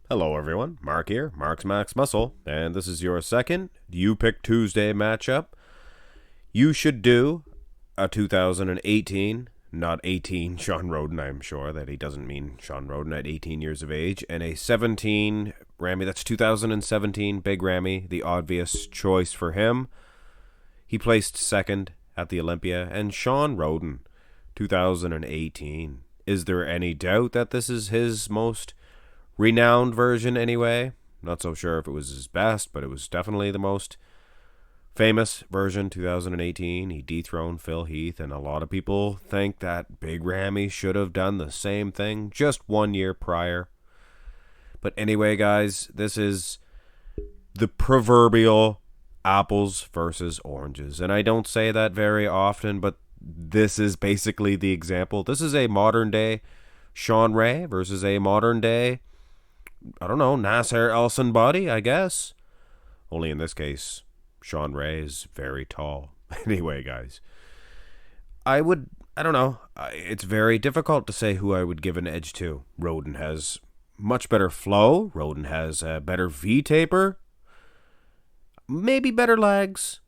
Hello everyone, Mark here, Mark's Max Muscle, and this is your second You Pick Tuesday matchup. You should do a 2018, not 18 Shawn Rhoden, I'm sure that he doesn't mean Shawn Rhoden at 18 years of age, and a 17 Ramy, that's 2017 Big Ramy, the obvious choice for him. He placed second at the Olympia, and Shawn Rhoden, 2018. Is there any doubt that this is his most renowned version anyway? Not so sure if it was his best, but it was definitely the most famous version, 2018. He dethroned Phil Heath, and a lot of people think that Big Ramy should have done the same thing just 1 year prior. But anyway, guys, this is the proverbial apples versus oranges. And I don't say that very often, but this is basically the example. This is a modern day Shawn Ray versus a modern day, I don't know, Nasser El Body, I guess. Only in this case, Shawn Ray is very tall. Anyway, guys, I don't know. It's very difficult to say who I would give an edge to. Rhoden has much better flow. Rhoden has a better V-taper. Maybe better legs.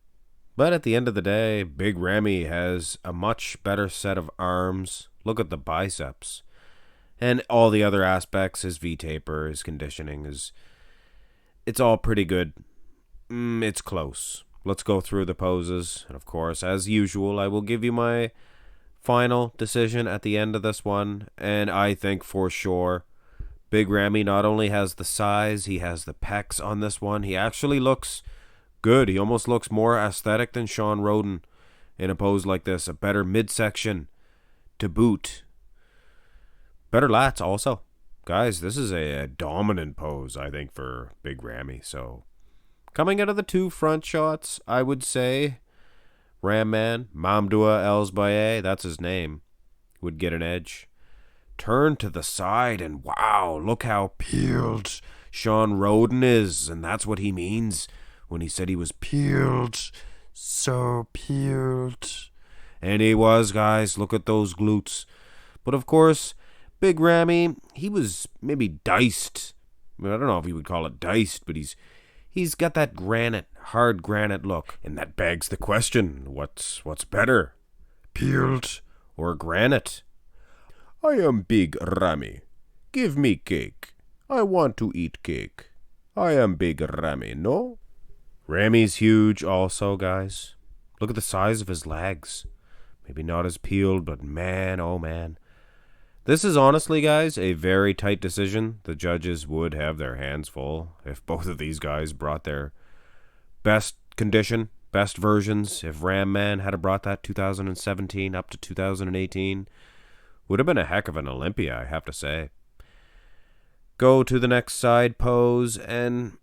But at the end of the day, Big Ramy has a much better set of arms. Look at the biceps. And all the other aspects, his V-taper, his conditioning, it's all pretty good. It's close. Let's go through the poses. And of course, as usual, I will give you my final decision at the end of this one. And I think for sure, Big Ramy not only has the size, he has the pecs on this one. He actually looks good. He almost looks more aesthetic than Shawn Rhoden in a pose like this. A better midsection to boot. Better lats also. Guys, this is a dominant pose, I think, for Big Ramy. So, coming out of the two front shots, I would say Ram Man, Mamdoua Elsbaye, that's his name, would get an edge. Turn to the side, and wow, look how peeled Shawn Rhoden is. And that's what he means when he said he was peeled. So peeled. And he was, guys. Look at those glutes. But of course, Big Ramy, he was maybe diced. I don't know if he would call it diced, but he's got that hard granite look. And that begs the question, what's better, peeled or granite? I am Big Ramy. Give me cake. I want to eat cake. I am Big Ramy, no? Ramy's huge also, guys. Look at the size of his legs. Maybe not as peeled, but man, oh man. This is honestly, guys, a very tight decision. The judges would have their hands full if both of these guys brought their best condition, best versions. If Ram Man had brought that 2017 up to 2018, would have been a heck of an Olympia, I have to say. Go to the next side pose, and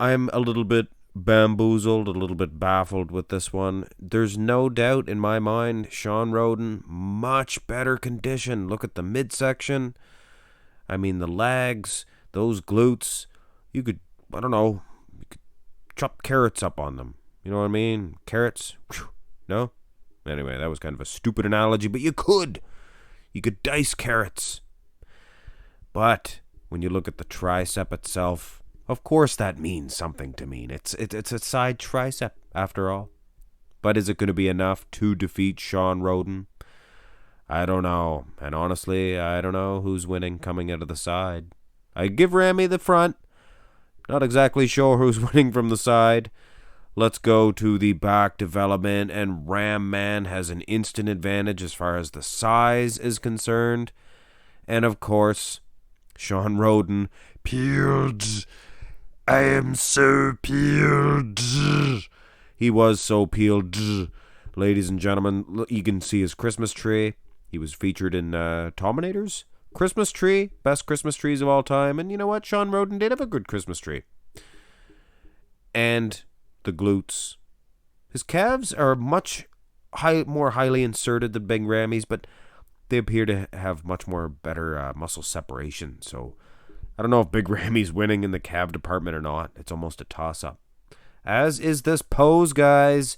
I'm a little bit bamboozled, a little bit baffled with this one. There's no doubt in my mind, Shawn Rhoden, much better condition. Look at the midsection. I mean, the legs, those glutes. You could, I don't know, you could chop carrots up on them. You know what I mean? Carrots? No? Anyway, that was kind of a stupid analogy, but you could. You could dice carrots. But when you look at the tricep itself, of course that means something to me. It's a side tricep, after all. But is it going to be enough to defeat Shawn Rhoden? I don't know. And honestly, I don't know who's winning coming out of the side. I'd give Ramy the front. Not exactly sure who's winning from the side. Let's go to the back development, and Ram Man has an instant advantage as far as the size is concerned. And of course, Shawn Rhoden, peeled. I am so peeled. He was so peeled. Ladies and gentlemen, you can see his Christmas tree. He was featured in Tominator's Christmas tree, best Christmas trees of all time. And you know what? Shawn Rhoden did have a good Christmas tree. And the glutes. His calves are much more highly inserted than Big Ramy's, but they appear to have much more better muscle separation. So I don't know if Big Ramy's winning in the calf department or not. It's almost a toss-up. As is this pose, guys.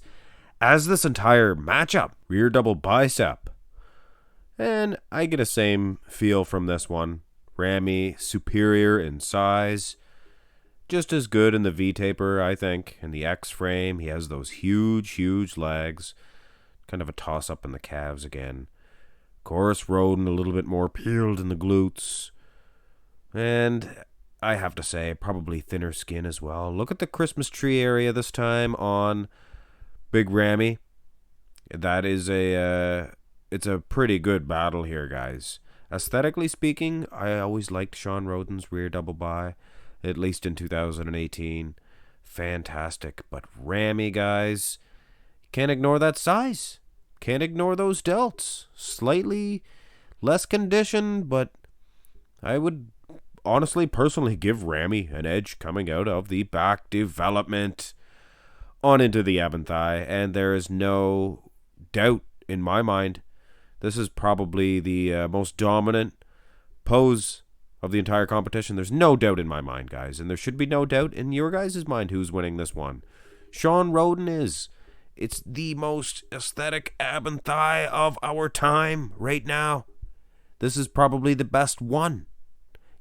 As this entire matchup. Rear double bicep. And I get a same feel from this one. Ramy superior in size. Just as good in the V-taper, I think. In the X-frame, he has those huge, huge legs. Kind of a toss-up in the calves again. Of course, Rhoden a little bit more peeled in the glutes. And I have to say, probably thinner skin as well. Look at the Christmas tree area this time on Big Ramy. That is it's a pretty good battle here, guys. Aesthetically speaking, I always liked Shawn Rhoden's rear double bi, at least in 2018. Fantastic. But Ramy, guys, can't ignore that size. Can't ignore those delts. Slightly less conditioned, but I would honestly, personally give Ramy an edge coming out of the back development on into the ab and thigh. And there is no doubt in my mind, this is probably the most dominant pose of the entire competition. There's no doubt in my mind, guys. And there should be no doubt in your guys' mind who's winning this one. Shawn Rhoden is. It's the most aesthetic ab and thigh of our time right now. This is probably the best one.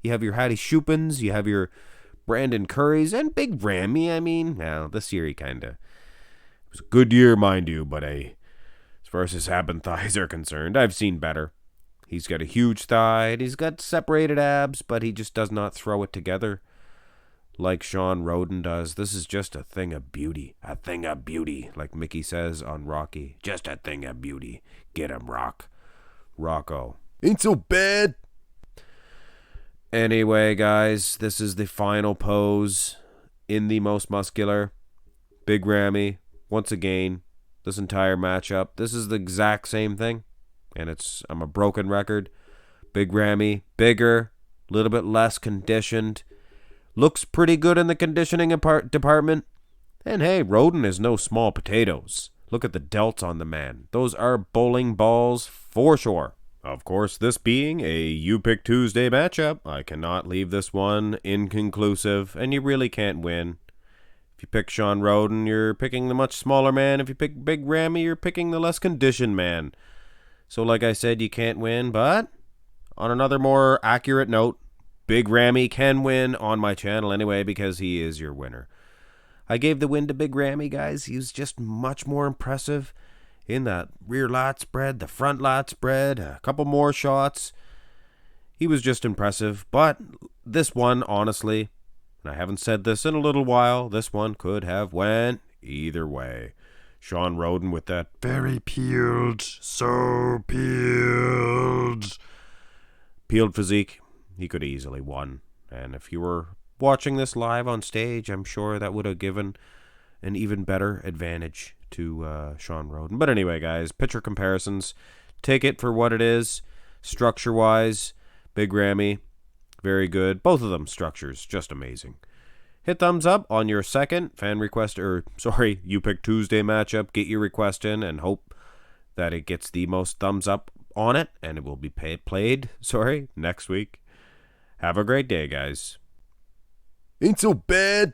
You have your Hattie Shupins, you have your Brandon Currys, and Big Ramy. I mean, well, this year he kind of... It was a good year, mind you, but as far as his ab and thighs are concerned, I've seen better. He's got a huge thigh, and he's got separated abs, but he just does not throw it together like Shawn Rhoden does. This is just a thing of beauty. A thing of beauty, like Mickey says on Rocky. Just a thing of beauty. Get him, Rocco. Ain't so bad. Anyway, guys, this is the final pose in the most muscular. Big Ramy, once again, this entire matchup. This is the exact same thing. And I'm a broken record. Big Ramy, bigger, a little bit less conditioned. Looks pretty good in the conditioning department. And hey, Rhoden is no small potatoes. Look at the delts on the man. Those are bowling balls for sure. Of course, this being a You Pick Tuesday matchup, I cannot leave this one inconclusive, and you really can't win. If you pick Shawn Rhoden, you're picking the much smaller man. If you pick Big Ramy, you're picking the less conditioned man. So like I said, you can't win, but on another more accurate note, Big Ramy can win on my channel anyway because he is your winner. I gave the win to Big Ramy, guys. He was just much more impressive in that rear lat spread, the front lat spread, a couple more shots. He was just impressive, but this one, honestly, and I haven't said this in a little while, this one could have went either way. Shawn Rhoden with that very peeled, so peeled physique, he could have easily won. And if you were watching this live on stage, I'm sure that would have given an even better advantage to Shawn Rhoden. But anyway, guys, picture comparisons. Take it for what it is. Structure-wise, Big Ramy, very good. Both of them structures, just amazing. Hit thumbs up on your second You Pick Tuesday matchup. Get your request in and hope that it gets the most thumbs up on it, and it will be played next week. Have a great day, guys. Ain't so bad.